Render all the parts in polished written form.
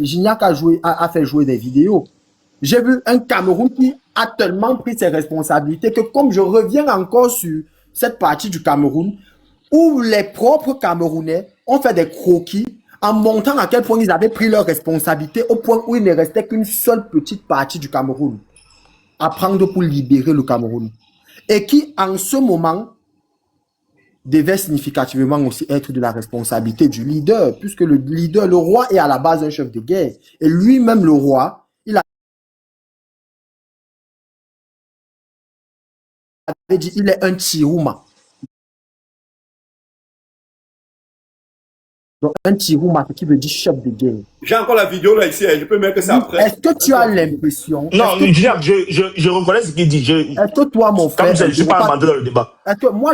Gignac a fait jouer des vidéos. J'ai vu un Cameroun qui a tellement pris ses responsabilités que comme je reviens encore sur cette partie du Cameroun, où les propres Camerounais ont fait des croquis en montrant à quel point ils avaient pris leurs responsabilités au point où il ne restait qu'une seule petite partie du Cameroun à prendre pour libérer le Cameroun. Et qui, en ce moment, devait significativement aussi être de la responsabilité du leader, puisque le leader, le roi est à la base un chef de guerre. Et lui-même, le roi, il avait dit il est un Tirouma. Donc, un Tirouma, ce qui veut dire chef de guerre. J'ai encore la vidéo là ici, je peux mettre ça après. Est-ce que tu as l'impression... Non, je reconnais ce qu'il dit. Est-ce que toi, mon frère... Comme je ne suis pas amendé dans le débat. Est-ce que moi,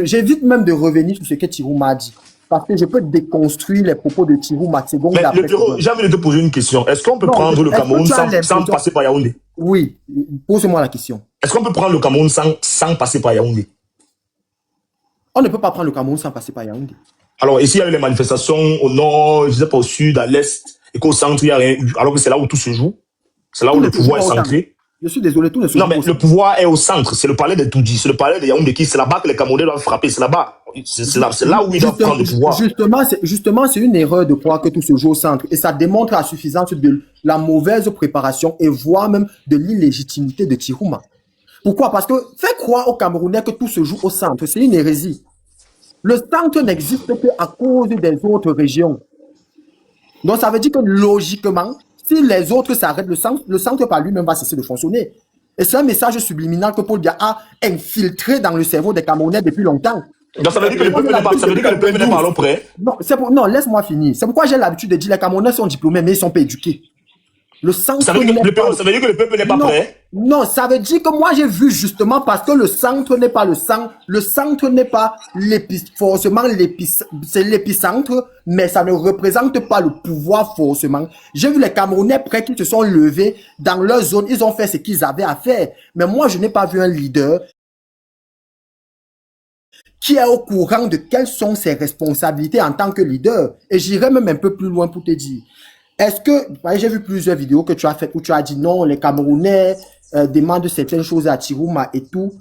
j'évite même de revenir sur ce que Tirouma a dit. Parce que je peux déconstruire les propos de Tirouma. Mais le bureau, j'ai envie de te poser une question. Est-ce qu'on peut prendre le Cameroun sans passer par Yaoundé? Oui, pose-moi la question. Est-ce qu'on peut prendre le Cameroun sans passer par Yaoundé? On ne peut pas prendre le Cameroun sans passer par Yaoundé. Alors, ici, il y a eu les manifestations au nord, je ne sais pas, au sud, à l'est, et qu'au centre, il n'y a rien eu. Alors que c'est là où tout se joue. C'est là où le pouvoir est centré. Je suis désolé, tout ne se joue. Non, mais le pouvoir est au centre. C'est le palais de Toudi. C'est le palais de Yaoundé. C'est là-bas que les Camerounais doivent frapper. C'est là-bas. C'est là où ils doivent prendre le pouvoir. Justement, c'est une erreur de croire que tout se joue au centre. Et ça démontre la suffisance de la mauvaise préparation et voire même de l'illégitimité de Tirouma. Pourquoi? Parce que faire croire aux Camerounais que tout se joue au centre, c'est une hérésie. Le centre n'existe qu'à cause des autres régions. Donc, ça veut dire que logiquement, si les autres s'arrêtent, le centre par lui-même va cesser de fonctionner. Et c'est un message subliminal que Paul Biya a infiltré dans le cerveau des Camerounais depuis longtemps. Donc, ça veut dire que le peuple n'est pas à l'eau près. Non, laisse-moi finir. C'est pourquoi j'ai l'habitude de dire que les Camerounais sont diplômés, mais ils ne sont pas éduqués. Le centre ça veut dire que le peuple n'est pas prêt? Non, ça veut dire que moi j'ai vu justement parce que le centre n'est pas le centre. Le centre n'est pas forcément c'est l'épicentre, mais ça ne représente pas le pouvoir forcément. J'ai vu les Camerounais prêts qui se sont levés dans leur zone. Ils ont fait ce qu'ils avaient à faire. Mais moi, je n'ai pas vu un leader qui est au courant de quelles sont ses responsabilités en tant que leader. Et j'irai même un peu plus loin pour te dire. Est-ce que, j'ai vu plusieurs vidéos que tu as faites où tu as dit non, les Camerounais demandent certaines choses à Tirouma et tout.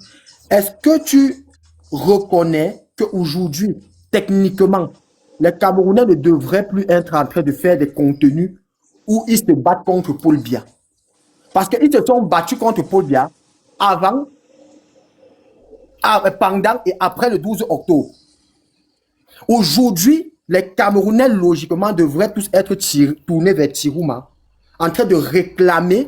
Est-ce que tu reconnais qu'aujourd'hui, techniquement, les Camerounais ne devraient plus être en train de faire des contenus où ils se battent contre Paul Biya? Parce qu'ils se sont battus contre Paul Biya avant, pendant et après le 12 octobre. Aujourd'hui, les Camerounais, logiquement, devraient tous être tournés vers Tirouma, en train de réclamer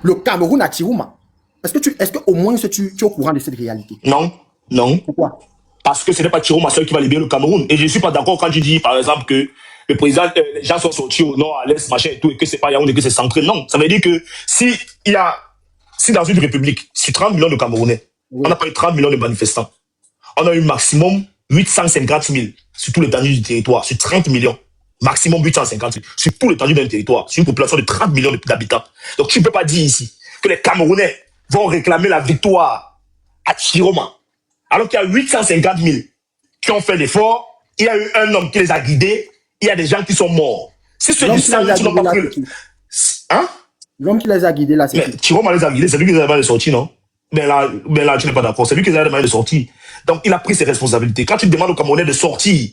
le Cameroun à Tirouma. Est-ce que au moins tu es au courant de cette réalité? Non, non. Pourquoi? Parce que ce n'est pas Tirouma seul qui va libérer le Cameroun. Et je ne suis pas d'accord quand tu dis, par exemple, que le président, les gens sont sortis au nord, à l'est, machin et tout, et que c'est pas Yaoundé, que c'est centré. Non, ça veut dire que si dans une république, sur 30 millions de Camerounais, on n'a pas eu 30 millions de manifestants, on a eu maximum 850 000 sur tout l'étendue du territoire, sur 30 millions. Maximum 850 000 sur tout l'étendue d'un territoire, sur une population de 30 millions d'habitants. Donc tu ne peux pas dire ici que les Camerounais vont réclamer la victoire à Tirouma. Alors qu'il y a 850 000 qui ont fait l'effort, il y a eu un homme qui les a guidés, il y a des gens qui sont morts. Si ceux du sang qui n'ont pas pris... Hein? L'homme qui les a guidés là, c'est qui? Tirouma les a guidés, c'est lui qui les a demandé de sortir, non? Mais là, tu n'es pas d'accord. C'est lui qui les a demandé de sortir. Donc, il a pris ses responsabilités. Quand tu demandes aux Camerounais de sortir,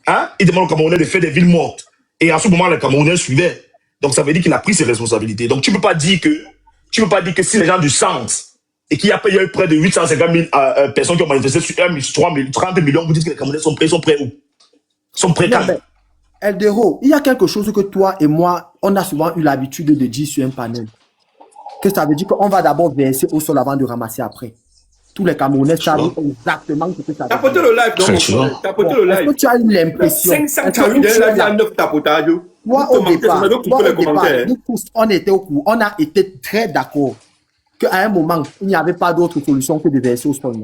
hein, il demande aux Camerounais de faire des villes mortes. Et en ce moment, les Camerounais suivaient. Donc, ça veut dire qu'il a pris ses responsabilités. Donc, tu ne peux pas dire que si les gens du sens et qu'il y a eu près de 850 000 personnes qui ont manifesté sur 30 millions, vous dites que les Camerounais sont prêts où? Sont prêts quand? Eldero, il y a quelque chose que toi et moi, on a souvent eu l'habitude de dire sur un panel. Que ça veut dire qu'on va d'abord verser au sol avant de ramasser après. Tous les Camerounais savent exactement ce que ça veut dire. Tapotez le live, donc. Tapotez le live. Est-ce que tu as eu l'impression? 548 live, il y a 9 tapotages. Moi, au départ, nous tous, on était au courant. On a été très d'accord qu'à un moment, il n'y avait pas d'autre solution que de verser au sol.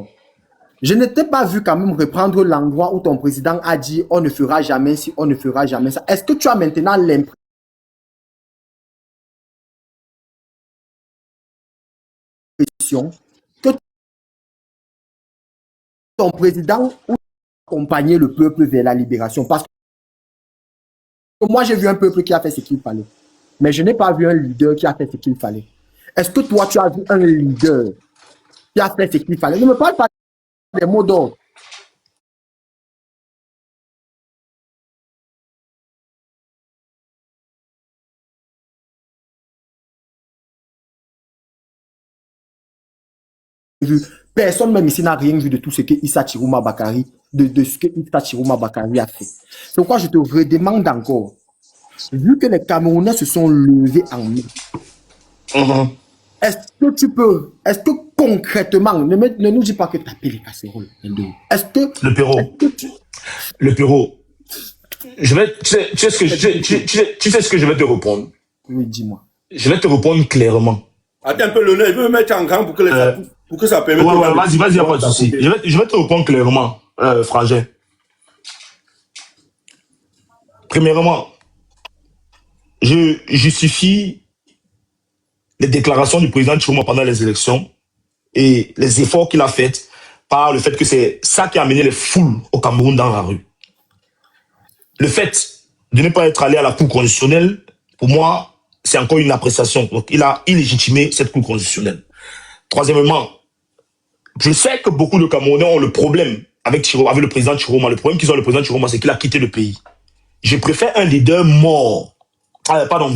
Je n'étais pas vu quand même reprendre l'endroit où ton président a dit on ne fera jamais ci, on ne fera jamais ça. Est-ce que tu as maintenant l'impression que ton président accompagnait le peuple vers la libération? Parce Moi, j'ai vu un peuple qui a fait ce qu'il fallait. Mais je n'ai pas vu un leader qui a fait ce qu'il fallait. Est-ce que toi, tu as vu un leader qui a fait ce qu'il fallait? Ne me parle pas des mots d'ordre. Personne même ici n'a rien vu de tout ce que Issa Chiroma Bakari, de ce que Issa Chiroma Bakari a fait. C'est pourquoi je te redemande encore, vu que les Camerounais se sont levés en mai, est-ce que concrètement, ne nous dis pas que tu as payé les casseroles, est-ce que... Le Pérou, tu sais ce que je vais te répondre? Oui, dis-moi. Je vais te répondre clairement. Attends un peu, le nez, il veut me mettre en grand pour que ça permette... Ouais, vas-y, il n'y a pas de souci. Je vais te répondre clairement, Frangin. Premièrement, je justifie les déclarations du président Chiroma pendant les élections et les efforts qu'il a faits par le fait que c'est ça qui a amené les foules au Cameroun dans la rue. Le fait de ne pas être allé à la Cour constitutionnelle, pour moi, c'est encore une appréciation. Donc, il a illégitimé cette Cour constitutionnelle. Troisièmement, je sais que beaucoup de Camerounais ont le problème avec le président Chiroma. Le problème qu'ils ont avec le président Chiroma, c'est qu'il a quitté le pays. Je préfère un leader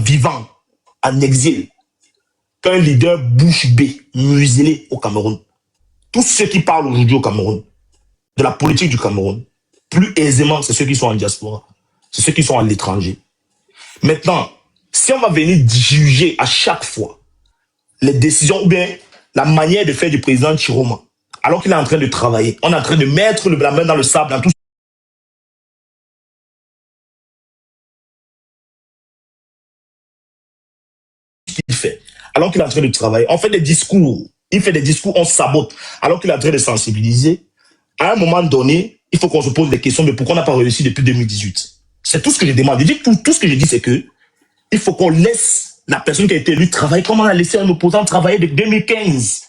vivant, en exil, qu'un leader bouche bée, muselé au Cameroun. Tous ceux qui parlent aujourd'hui au Cameroun, de la politique du Cameroun, plus aisément, c'est ceux qui sont en diaspora. C'est ceux qui sont à l'étranger. Maintenant, si on va venir juger à chaque fois les décisions ou bien la manière de faire du président Chiroma, alors qu'il est en train de travailler, on est en train de mettre la main dans le sable, dans tout ce qu'il fait, alors qu'il est en train de travailler, on fait des discours, il fait des discours, on sabote, alors qu'il est en train de sensibiliser. À un moment donné, il faut qu'on se pose des questions de pourquoi on n'a pas réussi depuis 2018. C'est tout ce que je demande. Je dis tout ce que je dis, c'est que il faut qu'on laisse la personne qui a été élue travailler comme on a laissé un opposant travailler de 2015,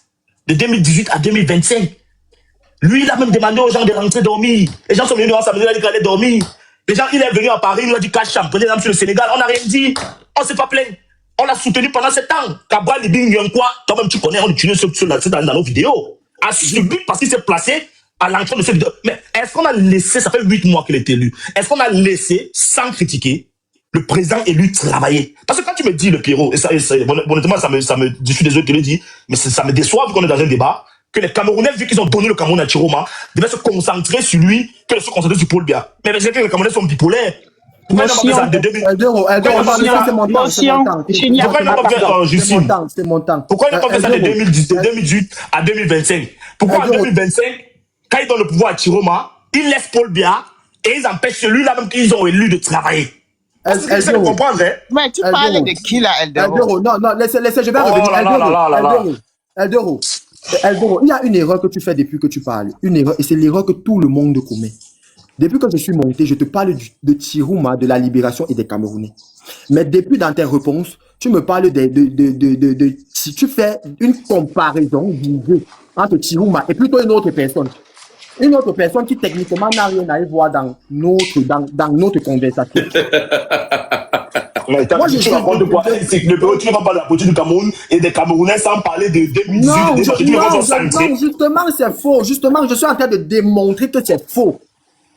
de 2018 à 2025. Lui, il a même demandé aux gens de rentrer dormir. Les gens sont venus dans sa maison, il a dit qu'il allait dormir. Les gens, il est venu à Paris, il a dit cash champ, prenez l'exemple sur le Sénégal, on n'a rien dit. On ne s'est pas plaint. On l'a soutenu pendant 7 ans. Cabral, Libing, Yonkwa, toi-même tu connais, on l'utilise dans nos vidéos. A subi parce qu'il s'est placé à l'entrée de cette vidéo. Mais est-ce qu'on a laissé, ça fait 8 mois qu'il est élu, est-ce qu'on a laissé, sans critiquer, le président élu travailler? Parce que quand tu me dis, le Pierrot, et ça honnêtement, je suis désolé de te le dire, mais ça me déçoit vu qu'on est dans un débat, que les Camerounais, vu qu'ils ont donné le Cameroun à Chiroma, devaient se concentrer sur lui, que de se concentrer sur Paul Biya. Mais c'est que les Camerounais sont bipolaires. Pourquoi ils n'ont pas fait ça de 2018 à 2025? Pourquoi en 2025, quand ils donnent le pouvoir à Chiroma, ils laissent Paul Biya et ils empêchent celui-là même qu'ils ont élu de travailler? C'est ça de comprendre, hein? Mais tu parles de qui là, Eldero? Non, laissez, je vais revenir. Eldero, il y a une erreur que tu fais depuis que tu parles. Une erreur, et c'est l'erreur que tout le monde commet. Depuis que je suis monté, je te parle de Chiroma, de la libération et des Camerounais. Mais depuis dans tes réponses, tu me parles tu fais une comparaison visée entre Chiroma et plutôt une autre personne. Une autre personne qui techniquement n'a rien à y voir dans notre conversation. Moi, je suis en train de voir, c'est que le Pérou, tu ne vas pas de la politique du Cameroun et des Camerounais sans parler de 2018. Non, justement, c'est faux. Justement, je suis en train de démontrer que c'est faux.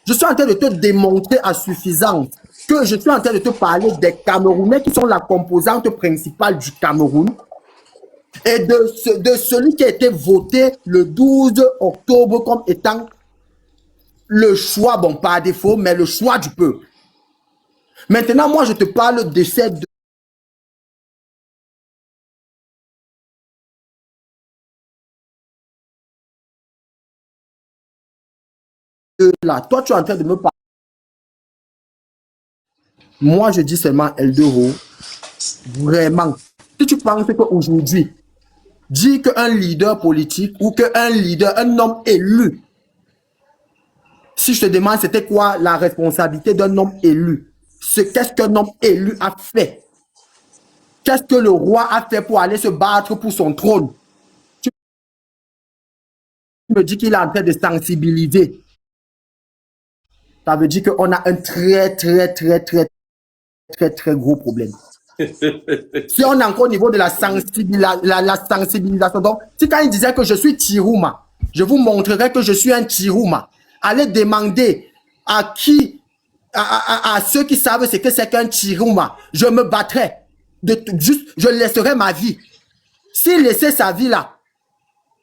Je suis en train de te démontrer à suffisance que je suis en train de te parler des Camerounais qui sont la composante principale du Cameroun et de celui qui a été voté le 12 octobre comme étant le choix, bon, par défaut, mais le choix du peuple. Maintenant, moi, je te parle de ces deux. Là, toi, tu es en train de me parler. Moi, je dis seulement Eldero, vraiment. Si tu penses qu'aujourd'hui, dis qu'un leader politique ou qu'un leader, un homme élu, si je te demande c'était quoi la responsabilité d'un homme élu, qu'est-ce qu'un homme élu a fait? Qu'est-ce que le roi a fait pour aller se battre pour son trône? Tu me dis qu'il est en train de sensibiliser. Ça veut dire qu'on a un très très gros problème. Si on est encore au niveau de la sensibilisation, donc, si quand il disait que je suis Tirouma, je vous montrerai que je suis un Tirouma. Allez demander à qui, à ceux qui savent ce que c'est qu'un Tirouma. Je me battrai. Je laisserai ma vie. S'il laissait sa vie là,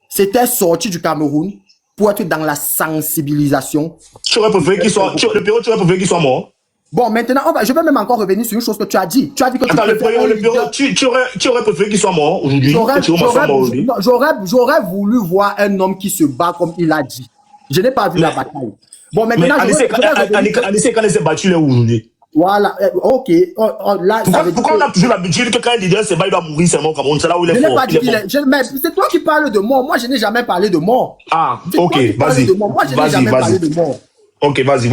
c'était sorti du Cameroun pour être dans la sensibilisation. Tu aurais préféré qu'il soit, le Pérou, tu aurais préféré qu'il soit mort. Bon, maintenant, je vais même encore revenir sur une chose que tu as dit. Tu as dit que attends, le Pérou, tu aurais préféré qu'il soit mort aujourd'hui. J'aurais voulu voir un homme qui se bat comme il a dit. Je n'ai pas vu la bataille. Bon, maintenant, Anissé, quand il s'est battu là aujourd'hui. Voilà, ok. Là, pourquoi on a toujours l'habitude que quand un leader se bat, il doit mourir seulement au Cameroun? C'est là où il est fort. Mais c'est toi qui parles de mort. Moi, je n'ai jamais parlé de mort. Ah, ok, vas-y. Moi, je n'ai jamais parlé de mort. Ok, vas-y.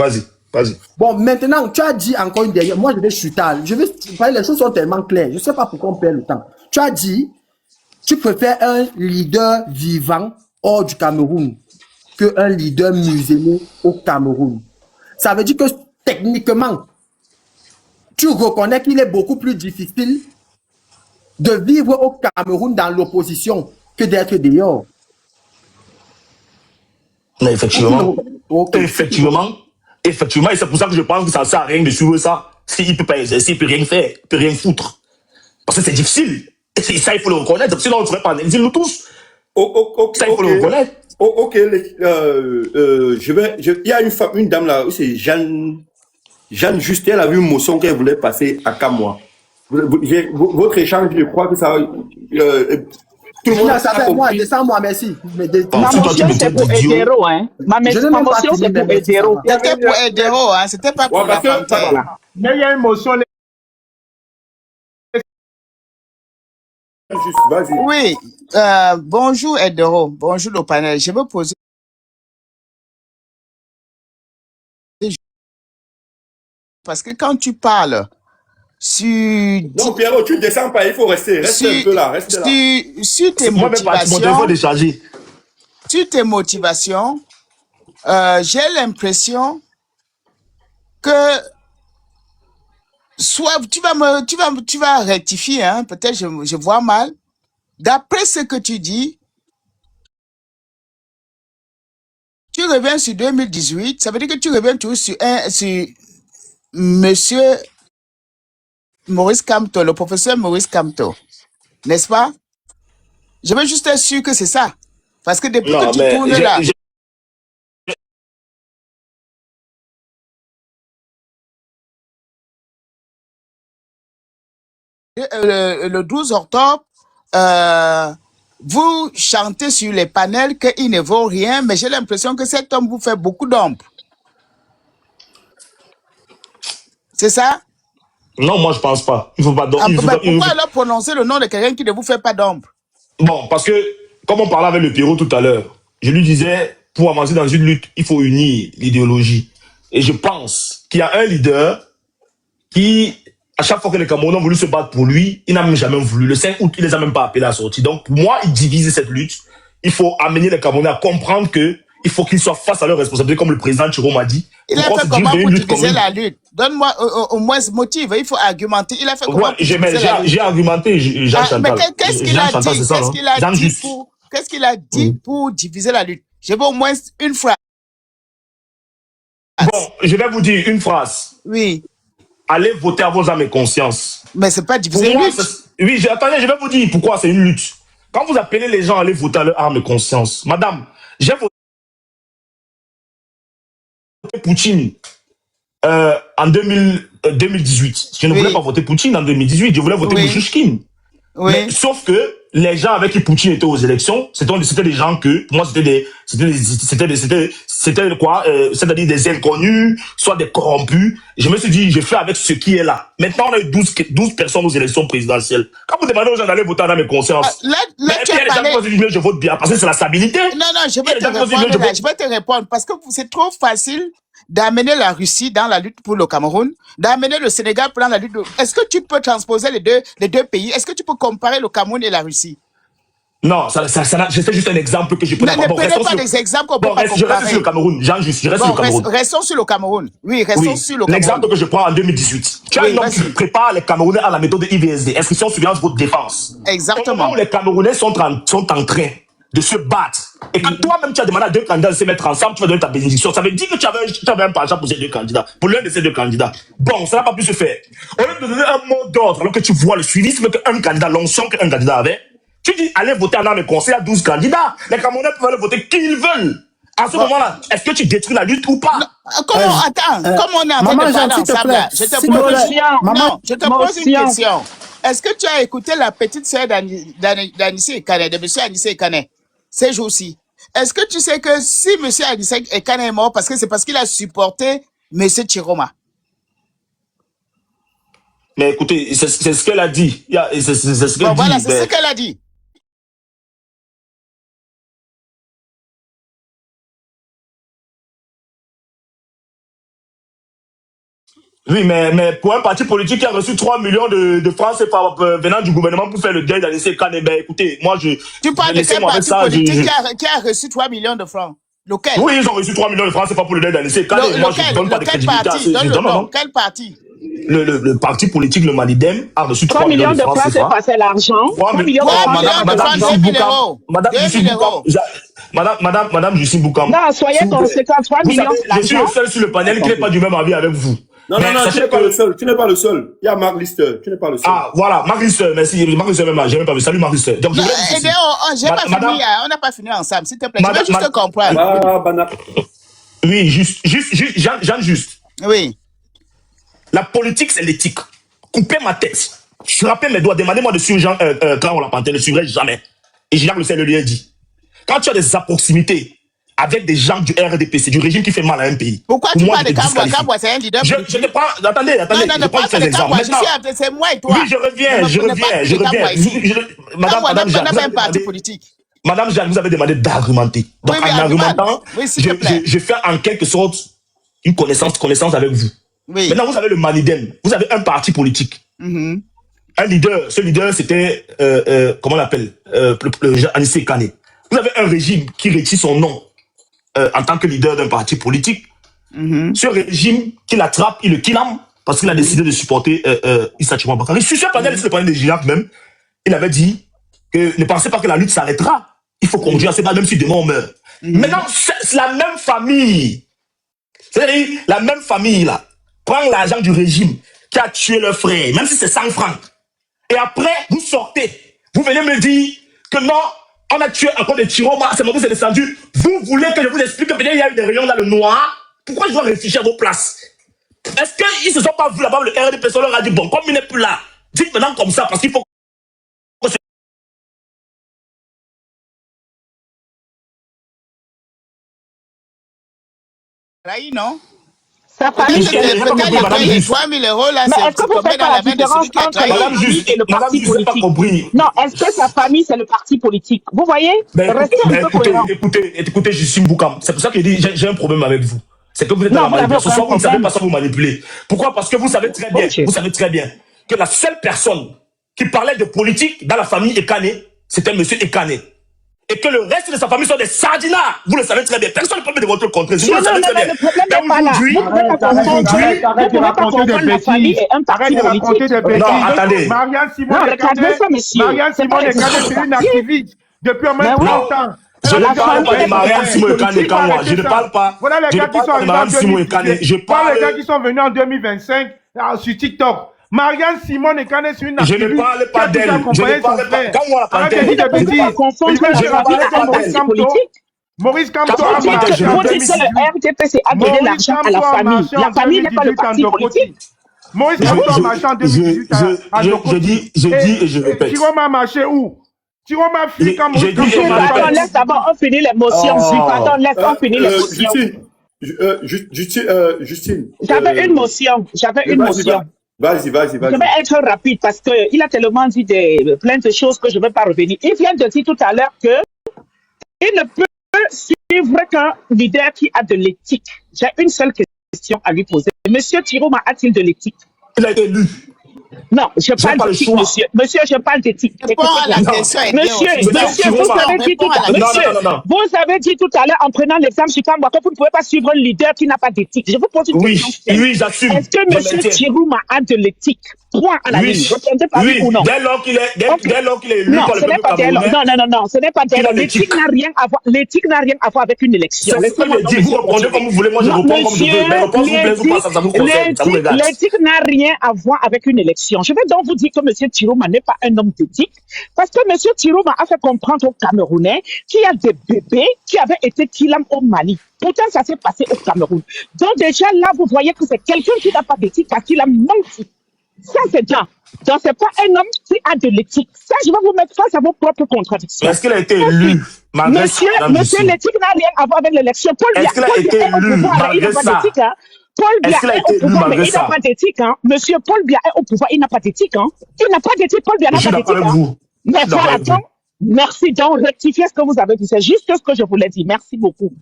Bon, maintenant, tu as dit encore une dernière. Moi, je vais chuter. Les choses sont tellement claires. Je ne sais pas pourquoi on perd le temps. Tu as dit, tu préfères un leader vivant hors du Cameroun qu'un leader muselé au Cameroun. Ça veut dire que techniquement, tu reconnais qu'il est beaucoup plus difficile de vivre au Cameroun dans l'opposition que d'être dehors. Mais effectivement. Effectivement, et c'est pour ça que je pense que ça ne sert à rien de suivre ça. S'il ne peut pas exercer, il ne peut rien faire, il ne peut rien foutre. Parce que c'est difficile. Et ça, il faut le reconnaître. Sinon, on ne ferait pas en exil, nous tous. Ça, il faut le reconnaître. Ok, il y a une dame là, c'est Jeanne Juste, elle a vu une motion qu'elle voulait passer à Kamoa. Votre échange, je crois que ça... tout le monde ça fait moi, descends-moi, merci. Ma motion, c'est pour Edero, hein. Ma motion, c'est pour Edero. C'était pour Edero, hein. C'était pas pour la Panthère. Mais il y a une motion... Oui, bonjour Edero, bonjour le panel. Je veux poser... Parce que quand tu parles sur... Non, Pierrot, tu ne descends pas, il faut rester. Reste un peu là, reste là. Sur tes motivations... Sur tes motivations, j'ai l'impression que... Soit tu vas rectifier, hein, peut-être je vois mal. D'après ce que tu dis, tu reviens sur 2018, ça veut dire que tu reviens toujours sur monsieur Maurice Kamto, le professeur Maurice Kamto, n'est-ce pas? Je veux juste être sûr que c'est ça. Parce que depuis que tu tournes là... Le 12 octobre, vous chantez sur les panels qu'il ne vaut rien, mais j'ai l'impression que cet homme vous fait beaucoup d'ombre. C'est ça? Non, moi je pense pas. Il faut pas d'ombre. Pourquoi alors prononcer le nom de quelqu'un qui ne vous fait pas d'ombre? Bon, parce que, comme on parlait avec le Pierrot tout à l'heure, je lui disais, pour avancer dans une lutte, il faut unir l'idéologie. Et je pense qu'il y a un leader qui... À chaque fois que les Camerounais ont voulu se battre pour lui, il n'a même jamais voulu. Le 5 août, il les a même pas appelés à sortir. Donc, pour moi, il divise cette lutte. Il faut amener les Camerounais à comprendre que il faut qu'ils soient face à leurs responsabilités, comme le président Chiro m'a dit. Il a fait comment pour diviser la lutte? Donne-moi au moins ce motif. Il faut argumenter. Il a fait comment pour diviser la lutte? J'ai argumenté, Jean Chantal. Mais qu'est-ce qu'il a dit? Qu'est-ce qu'il a dit pour diviser la lutte? Je veux au moins une phrase. Bon, je vais vous dire une phrase. Oui. Allez voter à vos âmes et conscience. Mais c'est pas diviser une lutte. Oui, attendez, je vais vous dire pourquoi c'est une lutte. Quand vous appelez les gens à aller voter à leur âme et conscience, madame, j'ai voté Poutine en 2018. Je ne voulais pas voter Poutine en 2018, je voulais voter Mouchouchkine. Oui. Mais, sauf que les gens avec qui Poutine était aux élections, c'était des gens que, pour moi, c'était quoi, c'est-à-dire des inconnus, soit des corrompus. Je me suis dit, je fais avec ce qui est là. Maintenant, on a eu 12 personnes aux élections présidentielles. Quand vous demandez aux gens d'aller voter dans mes consciences, là, tu as parlé... je vote bien, parce que c'est la stabilité. Non, je vais te répondre, parce que c'est trop facile d'amener la Russie dans la lutte pour le Cameroun, d'amener le Sénégal dans la lutte. Est-ce que tu peux transposer les deux pays? Est-ce que tu peux comparer le Cameroun et la Russie? Non, c'est juste un exemple que je prenais. Ne prenez pas des exemples qu'on peut pas comparer. Je reste sur le Cameroun. Je reste sur le Cameroun. Restons sur le Cameroun. Oui, restons sur le Cameroun. L'exemple que je prends en 2018. Tu as un homme qui prépare les Camerounais à la méthode de IVSD, inscription, surveillance, vote, défense. Exactement. Au moment où les Camerounais sont en train de se battre, et quand toi-même tu as demandé à deux candidats de se mettre ensemble, tu vas donner ta bénédiction. Ça veut dire que tu avais un penchant pour ces deux candidats, pour l'un de ces deux candidats. Bon, ça n'a pas pu se faire. Au lieu de donner un mot d'ordre, alors que tu vois le suivisme qu'un candidat, l'onction qu'un candidat avait, tu dis, allez voter en âme et conseil à 12 candidats. Les Camerounais peuvent aller voter qui ils veulent. À ce moment-là, est-ce que tu détruis la lutte ou pas? Comment, attends, comme on est en train de parler ensemble là, je te pose une question. Est-ce que tu as écouté la petite sœur d'Anissé Ekane, de M. Anissé Ekane, ces jours-ci? Est-ce que tu sais que si M. Anissé Ekane est mort, c'est parce qu'il a supporté M. Chiroma? Mais écoutez, c'est ce qu'elle a dit. C'est ce qu'elle dit. Voilà, c'est ce qu'elle a dit. Oui, mais pour un parti politique qui a reçu 3 millions de francs venant du gouvernement pour faire le deuil d'Anissé Ekane, ben écoutez, moi je... Tu parles de quel parti politique qui a reçu 3 millions de francs? Lequel? Oui, ils ont reçu 3 millions de francs, c'est pas pour le deuil d'Anissé Ekane. Moi je donne pas de crédibilité à ce... Quel parti? Le parti politique, le Malidem, a reçu 3 millions de francs. C'est pas c'est l'argent. 3 millions de francs, 2 000 euros. Madame Justine Boukam. Non, soyez conséquents, 3 millions je suis le seul sur le panel qui n'est pas du même avis avec vous. Non, tu n'es pas le seul. Tu n'es pas le seul. Il y a Marc Lister. Tu n'es pas le seul. Ah, voilà, Marc Lister, merci. Marc Lister, même là, j'ai même pas vu. Salut, Marc Lister. Donc, on n'a pas fini ensemble, s'il te plaît. Je veux juste te comprendre. Oui, Jean Juste. Oui. La politique, c'est l'éthique. Couper ma tête, frapper mes doigts, demandez-moi de suivre Jean, quand on l'a panté, ne suivrai jamais. Et Jean Le Seigneur lui a dit. Quand tu as des proximités avec des gens du RDP, c'est du régime qui fait mal à un pays. Pourquoi tu parles de Kambwa, c'est un leader je te prends, attendez, non, pas de Kambwa, c'est moi et toi. Oui, je reviens. Madame Jeanne, un parti politique. Madame Jeanne, vous avez demandé d'argumenter. Donc, en argumentant, je fais en quelque sorte une connaissance avec vous. Oui. Maintenant, vous avez le Malidem, vous avez un parti politique. Un leader, ce leader, c'était, comment on l'appelle, Anissé Ekane. Vous avez un régime qui retire son nom en tant que leader d'un parti politique. Ce régime qui l'attrape, il le kidnappe parce qu'il a décidé de supporter Issa Chiroma Bakary. Sur ce panel, c'est le panel de Girac même, il avait dit que ne pensez pas que la lutte s'arrêtera. Il faut conduire à ces balles, même si demain on meurt. Maintenant, c'est la même famille. C'est-à-dire, la même famille, là, prend l'argent du régime qui a tué leur frère, même si c'est 100 francs. Et après, vous sortez. Vous venez me dire que non, on a tué encore des Chiroma, c'est mon c'est descendu. Vous voulez que je vous explique que peut-être il y a eu des réunions dans le noir? Pourquoi je dois réfléchir à vos places? Est-ce qu'ils ne se sont pas vus là-bas, le RDP, on leur a dit, bon, comme il n'est plus là, dites maintenant comme ça, parce qu'il faut... non? Ça famille, c'est 3 000 euros là, mais est-ce que vous faites la différence entre la famille et le parti politique? Non, est-ce que sa famille, c'est le parti politique? Vous voyez? Écoutez, Justine Boukam, c'est pour ça que je dis, j'ai un problème avec vous. C'est que vous êtes dans la manipulation. Soit vous ne savez pas, soit vous manipulez. Pourquoi? Parce que vous savez très bien que la seule personne qui parlait de politique dans la famille Ekane, c'était M. Ekane. Et que le reste de sa famille sont des sardinards. Vous le savez très bien. Personne ne peut de votre contraire. Vous le savez très bien. Le problème n'est pas là. Vous ne pouvez pas confondre la famille et un parti politique. Non, attendez. Marianne Simone Ekane, c'est une activiste depuis au moins 30 ans. Je ne parle pas de Marianne Simone Ekane quand moi. Je ne parle pas. Voilà les gars qui sont venus en 2025. Voilà les gars qui sont venus en 2025 sur TikTok. Marianne Simone Ekane, c'est une activiste. Je ne parle pas d'elle. Je ne parle pas. Quand moi la panthère. Vous ne pouvez pas confondre la famille et un parti politique. Maurice Kamto a marché. Vous dites que le RDPC a donné l'argent à la famille. La famille n'est pas le parti politique. Maurice Kamto a marché en 2018 à Dokoti. Je dis et je répète. Chiroma a marché où? Chiroma fille quand Maurice Kamto a marché. Pardon, laisse d'abord, on finit l'émotion. Pardon, laisse, on finit l'émotion. Justine. J'avais une motion. Vas-y. Je vais être rapide parce qu'il a tellement dit plein de choses que je ne vais pas revenir. Il vient de dire tout à l'heure qu'il ne peut suivre qu'un leader qui a de l'éthique. J'ai une seule question à lui poser. Monsieur Chiroma a-t-il de l'éthique? Il a été élu. Non, je J'ai parle pas le d'éthique, choix. monsieur. Monsieur, je parle d'éthique. Réponds à la Non. question. Monsieur, monsieur, vous Chiroma. avez dit tout à Non, monsieur, non, non, non. vous avez dit tout à l'heure en prenant l'exemple sur Kambwa que vous ne pouvez pas suivre un leader qui n'a pas d'éthique. Je vous pose une Oui, question simple. oui, j'assume. Est-ce que Je monsieur maintiens. Chirouma a de l'éthique? Point à la Oui, ligne. Répondez par oui oui. ou non. Dès lors qu'il est, Ok. dès lors qu'il est élu Non, par le ce n'est peuple pas dès lors. camerounais, Non, non, non, non, ce n'est pas dès il lors. a l'éthique. L'éthique n'a rien à voir avec une élection. C'est ce que Laissez-moi je donc, dis. Vous monsieur, répondez continuer. comme vous voulez. Moi, je Non, réponds comme je veux. Mais réponse vous plaise ou pas, ça vous concerne. Ça vous regarde. l'éthique n'a rien à voir avec une élection. Je vais donc vous dire que monsieur Chirouma n'est pas un homme d'éthique parce que monsieur Chirouma a fait comprendre aux Camerounais qu'il y a des bébés qui avaient été kidnappés au Mali. Pourtant, ça s'est passé au Cameroun. Donc déjà là, vous voyez que c'est quelqu'un qui n'a pas d'éthique parce qu'il a menti. Ça, c'est bien. Donc, c'est pas un homme qui a de l'éthique. Ça, je vais vous mettre face à vos propres contradictions. Est-ce qu'il a été élu malgré ça, Monsieur, l'éthique n'a rien à voir avec l'élection. Est-ce qu'il a été élu malgré ça? Paul Biya Est-ce qu'il a est été au élu pouvoir, mais malgré il n'a ça? pas d'éthique. Hein. Monsieur Paul Biya est au pouvoir, il n'a pas d'éthique. Hein. Il n'a pas d'éthique. Paul Biya n'a Je suis pas d'accord d'éthique. avec Hein. vous. Mais Je suis d'accord voilà, avec vous. donc, merci. Donc, rectifiez ce que vous avez dit. C'est juste ce que je voulais dire. Merci beaucoup.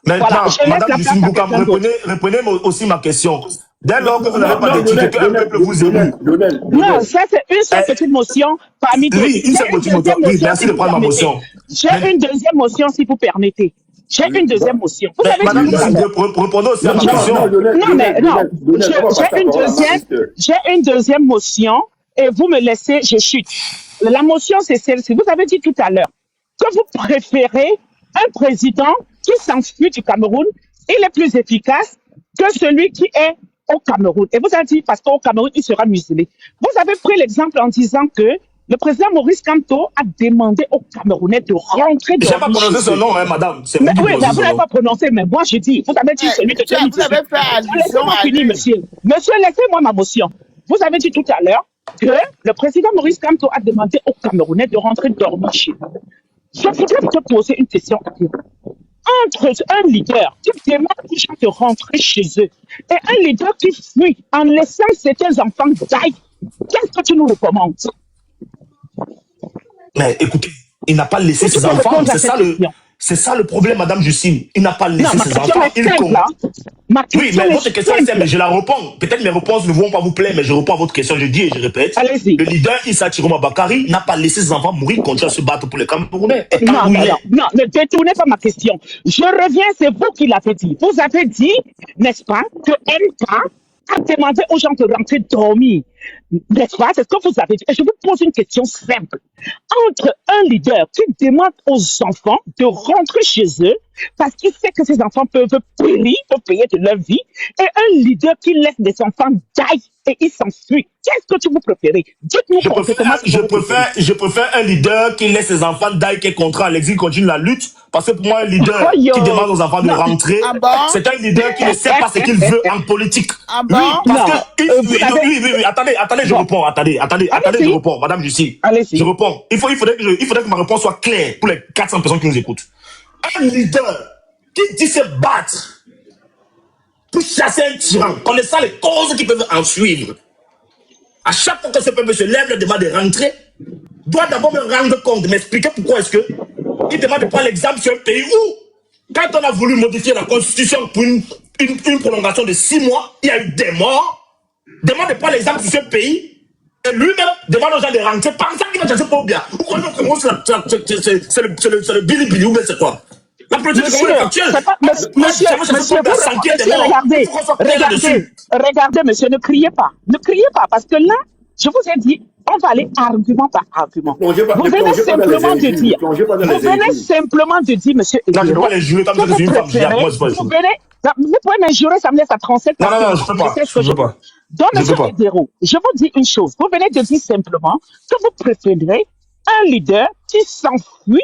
Maintenant, Voilà, je laisse Madame la place à Justine Boukam, quelqu'un d'autre. reprenez aussi ma question. Dès lors que vous n'avez pas Non, d'éthique, qu'un peuple vous élu. Non, ça c'est une seule petite motion parmi d'autres. Oui, une seule petite motion. Oui, merci de prendre ma motion. J'ai une deuxième motion si vous permettez. J'ai une deuxième motion. Vous avez Madame dit tout à Justine, l'heure. répondez aussi à ma question. Non, mais non. J'ai une deuxième motion et vous me laissez, je chute. La motion, c'est celle-ci. Vous avez dit tout à l'heure que vous préférez un président qui s'enfuit du Cameroun. Il est plus efficace que celui qui est au Cameroun. Et vous avez dit parce qu'au Cameroun, il sera muselé. Vous avez pris l'exemple en disant que le président Maurice Kamto a demandé aux Camerounais de rentrer dans Je n'ai pas prononcé son nom, hein, madame. C'est vous mais qui oui, prononcez vous son n'avez nom. pas prononcé, mais moi je dis, vous avez dit celui de Vous 2018. avez fait allusion Laissez-moi à finir, lui. monsieur. Monsieur, laissez-moi ma motion. Vous avez dit tout à l'heure que le président Maurice Kamto a demandé aux Camerounais de rentrer dormir chez eux. Je voudrais vous poser une question à vous. Entre un leader qui demande aux gens de rentrer chez eux et un leader qui fuit en laissant certains enfants d'ail, qu'est-ce que tu nous recommandes? Mais écoutez, il n'a pas laissé ses enfants. C'est ça le problème, Madame Justine. Il n'a pas laissé ses enfants. Il compte. Oui, mais votre question est simple, je la réponds. Peut-être mes réponses ne vont pas vous plaire, mais je réponds à votre question. Je dis et je répète. Allez-y. Le leader Issa Chiroma Bakari n'a pas laissé ses enfants mourir, continuer à se battre pour les Camerounais. Non, ne détournez pas ma question. Je reviens, c'est vous qui l'avez dit. Vous avez dit, n'est-ce pas, que MK a demandé aux gens de rentrer dormir. N'est-ce pas? C'est ce que vous avez dit. Et je vous pose une question simple. Entre un leader qui demande aux enfants de rentrer chez eux parce qu'il sait que ces enfants peuvent périr, peuvent payer de leur vie, et un leader qui laisse des enfants die et il s'enfuit. Qu'est-ce que tu vous préférez? Dites-nous concrètement ce que vous préférez. Je préfère un leader qui laisse ses enfants die, qui est contraint à l'exil, continue la lutte. Parce que pour moi, un leader qui demande aux enfants de rentrer, c'est un leader qui ne sait pas ce qu'il veut en politique. Oui, parce que... Oui, attendez, je réponds. Attendez, je réponds, Madame Lucie. Je réponds. Il faudrait que ma réponse soit claire pour les 400 personnes qui nous écoutent. Un leader qui dit se battre pour chasser un tyran, connaissant les causes qui peuvent en suivre, à chaque fois que ce peuple se lève, le demande de rentrer, doit d'abord me rendre compte, m'expliquer pourquoi est-ce que il demande de prendre l'exemple sur un pays où, quand on a voulu modifier la constitution pour une prolongation de 6 mois, il y a eu des morts, demande de prendre l'exemple sur ce pays, et lui-même demande aux gens de rentrer, pensant qu'il va chasser pour bien. Ou quoi, c'est le bilibili, ou bien c'est quoi? La politique est actuelle. Regardez, monsieur, ne criez pas. Ne criez pas, parce que là, je vous ai dit, on va aller argument par argument. Vous venez simplement de dire, monsieur Edero, vous pouvez m'injurer, ça me laisse à 37. Non, je peux pas. Donc, monsieur Edero, je vous dis une chose. Vous venez de dire simplement que vous préférez un leader qui s'enfuit,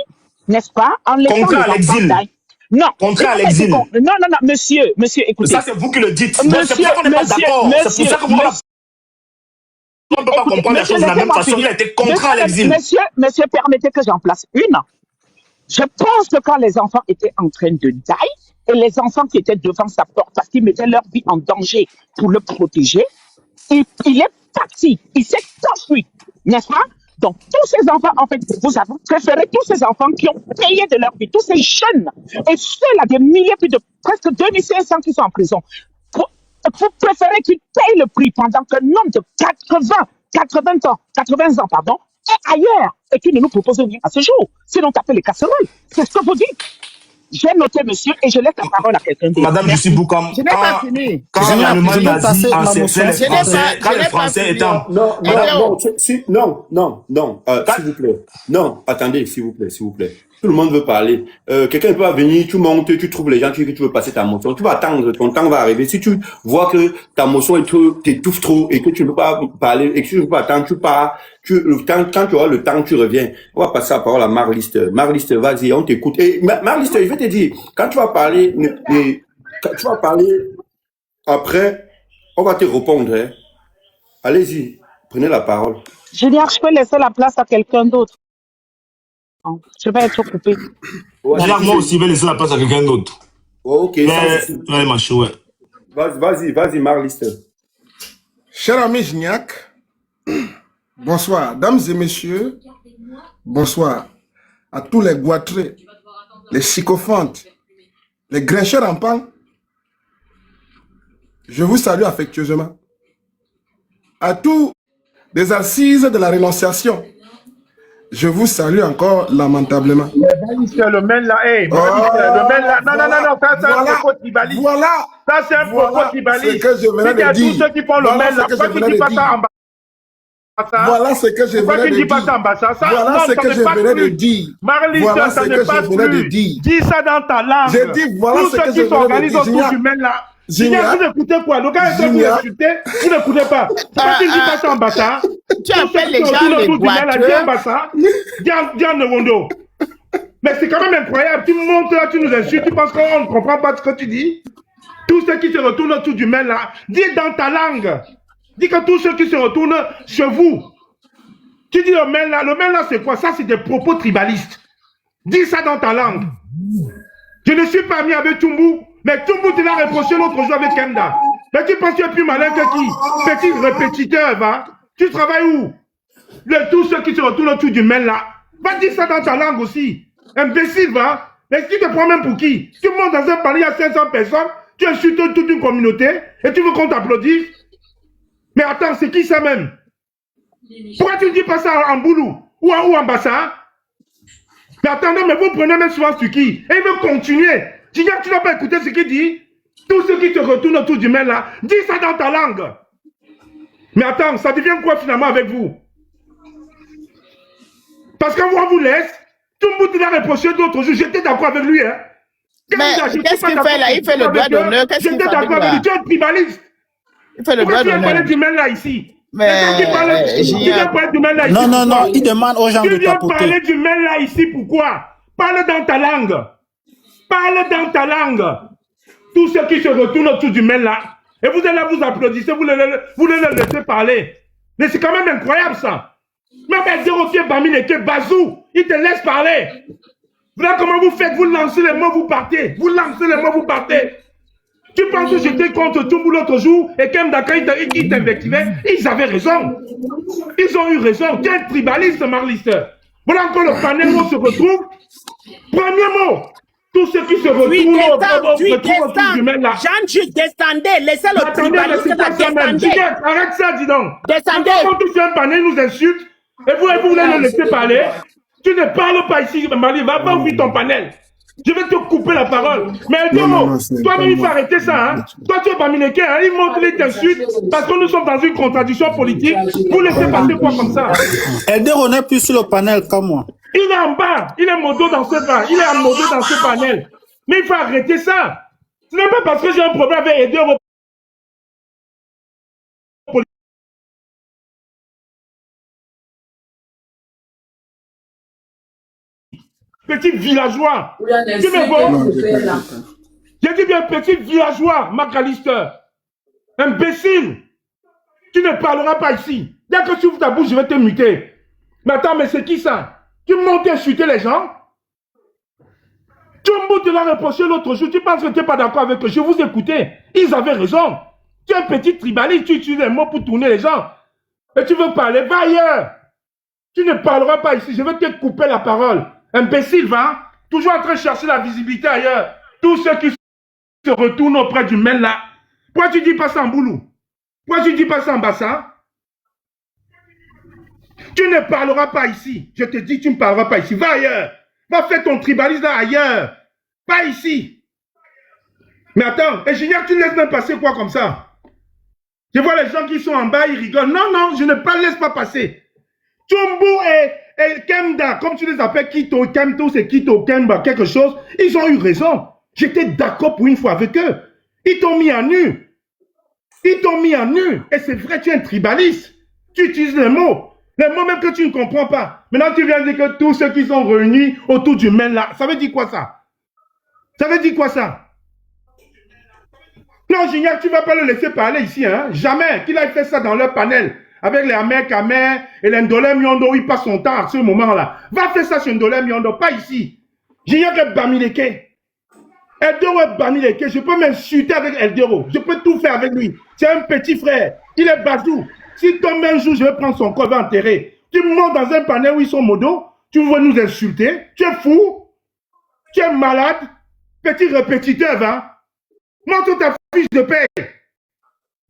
n'est-ce pas, en laissant les enfants. Non. Contraire à l'exil. Non, monsieur, écoutez. Ça, c'est vous qui le dites. C'est pour ça qu'on n'est pas d'accord. C'est pour ça que vous on ne peut pas comprendre les choses de la même façon. Il a été contraint à l'exil. Monsieur, permettez que j'en place une. Je pense que quand les enfants étaient en train de die, et les enfants qui étaient devant sa porte parce qu'ils mettaient leur vie en danger pour le protéger, il est parti. Il s'est enfui. N'est-ce pas? Donc, tous ces enfants, en fait, vous avez préféré tous ces enfants qui ont payé de leur vie, tous ces jeunes, et ceux-là, des milliers, plus de presque 2500 qui sont en prison. Vous préférez qu'ils payent le prix pendant qu'un homme de 80 80 ans, 80 ans, pardon, est ailleurs et qui ne nous propose rien à ce jour. Sinon, taper les casseroles. C'est ce que vous dites. J'ai noté, monsieur, et je laisse la parole à quelqu'un d'autre. Madame Jussi Boukam, Je n'ai pas fini. quand l'Allemagne nazie ma acceptait les motion. Français, quand les Français étaient en... Non, s'il vous plaît. Non, attendez, s'il vous plaît. Tout le monde veut parler. Quelqu'un peut venir, tu montes, tu trouves les gens, tu veux passer ta motion. Tu vas attendre, ton temps va arriver. Si tu vois que ta motion t'étouffe trop et que tu ne peux pas parler et que tu ne peux pas attendre, tu pars. Quand tu auras le temps, tu reviens. On va passer la parole à Marliste. Marliste, vas-y, on t'écoute. Et Marliste, je vais te dire, quand tu vas parler, après, on va te répondre. Hein. Allez-y, prenez la parole. Junior, je peux laisser la place à quelqu'un d'autre. Je vais être coupé. Moi aussi, je vais laisser la place à quelqu'un d'autre. Ok, vas-y, Marliste. Cher ami Gignac, bonsoir. Dames et messieurs, bonsoir à tous les goitrés, les sycophantes, les grincheurs en pan. Je vous salue affectueusement. À tous les assises de la rénonciation, je vous salue encore lamentablement. Le mail là, le mail là, non, ça c'est un propos tribaliste. Voilà. Ça c'est un propos tribaliste. C'est que je venais de dire. Tous ceux qui font le mail là, pourquoi tu dis pas ça en bas? Voilà ce que je venais de dire. Voilà ce que je venais de dire. Voilà ce que je venais de dire. Dis ça dans ta langue. J'ai dit voilà ce que je venais de dire. Tous ceux qui s'organisent autour du mail là. Gignac, vous écoutez quoi? Le gars est en train de vous insulter, vous n'écoutez pas. Pourquoi tu ne dis pas ça en bassa? Tu appelles les gens les boiteux. Diane Newondo. Mais c'est quand même incroyable. Tu montes là, tu nous insultes, tu penses qu'on ne comprend pas ce que tu dis? Tous ceux qui se retournent autour du mail là, dis dans ta langue. Dis que tous ceux qui se retournent chez vous. Tu dis le mail là c'est quoi? Ça c'est des propos tribalistes. Dis ça dans ta langue. Je ne suis pas ami avec Tumbu, mais Tumbu tu l'as reproché l'autre jour avec Kenda. Mais tu penses que tu es plus malin que qui? Petit répétiteur, va. Tu travailles où? Tous ceux qui se retournent autour du mail là, va dire ça dans ta langue aussi. Imbécile, va. Mais tu te prends même pour qui? Tu montes dans un palais, il y a 500 personnes, tu insultes toute une communauté et tu veux qu'on t'applaudisse? Mais attends, c'est qui ça même? Pourquoi tu ne dis pas ça en boulou ou en bassa? Mais attendez, mais vous prenez même souvent sur qui? Et il veut continuer. Tu n'as pas écouté ce qu'il dit? Tous ceux qui te retournent autour du mail là, dis ça dans ta langue. Mais attends, ça devient quoi finalement avec vous? Parce que moi, vous laisse, tout le monde l'a reproché d'autres jours, j'étais d'accord avec lui. Hein. Mais qu'est-ce qu'il fait là? Il fait le droit d'honneur. J'étais d'accord avec lui, tu es un tribaliste. Il fait le droit d'honneur. Tu viens parler du mail là ici. Mais non, il demande aux gens de tapoter. Tu viens parler du mail là ici, pourquoi? Parle dans ta langue. Parle dans ta langue. Tous ceux qui se retournent autour du mail là, et vous êtes là, vous applaudissez, vous les laissez parler. Mais c'est quand même incroyable ça. Même à dire au pied parmi les quais, Bazou, il te laisse parler. Voilà comment vous faites, vous lancez les mots, vous partez. Vous lancez les mots, vous partez. Tu penses que j'étais contre Tumbu l'autre jour et Kem Daka, ils t'invectivaient? Ils avaient raison. Ils ont eu raison. Tu es un tribaliste, Marliste. Voilà encore le panel où on se retrouve. Premier mot. Tous ceux qui se retrouvent autour du mail là. Jean, tu descendais. Laissez le tribaliste descendre. Arrête ça, dis donc. Descendez. Quand tu fais un panel, nous insulte. Et vous voulez le laisser parler. Tu ne parles pas ici, Mali. Va pas ouvrir ton panel. Je vais te couper la parole. Mais toi-même, il faut arrêter ça. Hein? Toi, tu es parmi les quais. Hein? Il montre les insultes parce que nous sommes dans une contradiction politique. Vous laissez passer quoi comme ça? Elder, on n'est plus sur le panel comme moi. Il est en bas. Il est modo dans ce panel. Il est en modo dans ce panel. Mais il faut arrêter ça. Ce n'est pas parce que j'ai un problème avec Elder. Petit villageois. Tu me vois? J'ai dit bien petit villageois, McAllister. Imbécile. Tu ne parleras pas ici. Dès que tu ouvres ta bouche, je vais te muter. Mais attends, mais c'est qui ça? Tu montes insulter les gens? Tumbu te l'a reproché l'autre jour. Tu penses que tu n'es pas d'accord avec eux? Je vous écoutais. Ils avaient raison. Tu es un petit tribaliste. Tu utilises les mots pour tourner les gens. Et tu veux parler? Va ailleurs. Tu ne parleras pas ici. Je vais te couper la parole. Imbécile, va. Toujours en train de chercher la visibilité ailleurs. Tous ceux qui se retournent auprès du mail là. Pourquoi tu dis pas ça en boulou? Pourquoi tu dis pas ça en bassin? Tu ne parleras pas ici. Je te dis, tu ne parleras pas ici. Va ailleurs. Va faire ton tribalisme là ailleurs. Pas ici. Mais attends, et Gignac, tu laisses même passer quoi comme ça? Je vois les gens qui sont en bas, ils rigolent. Non, non, je ne laisse pas passer. Tchumbu et Kemda, comme tu les appelles, Kito, Kemto, c'est Kito, Kemba, quelque chose, ils ont eu raison. J'étais d'accord pour une fois avec eux. Ils t'ont mis à nu. Ils t'ont mis à nu. Et c'est vrai, tu es un tribaliste. Tu utilises les mots même que tu ne comprends pas. Maintenant, tu viens dire que tous ceux qui sont réunis autour du main là, ça veut dire quoi ça? Ça veut dire quoi ça? Non, Gignac, tu ne vas pas le laisser parler ici, hein? Jamais. Qu'il aille faire ça dans leur panel. Avec les Amer Kamer et les Ndolem Yondo, il passe son temps à ce moment-là. Va faire ça sur Ndolem Yondo, pas ici. Gignac est Bamileke. Eldero est Bamileke. Je peux m'insulter avec Eldero. Je peux tout faire avec lui. C'est un petit frère. Il est bazou. Si tombe un jour, je vais prendre son corps, je vais enterrer. Tu montes dans un panel où ils sont modos. Tu veux nous insulter. Tu es fou. Tu es malade. Petit répétiteur, hein? Montre ta fiche de paie.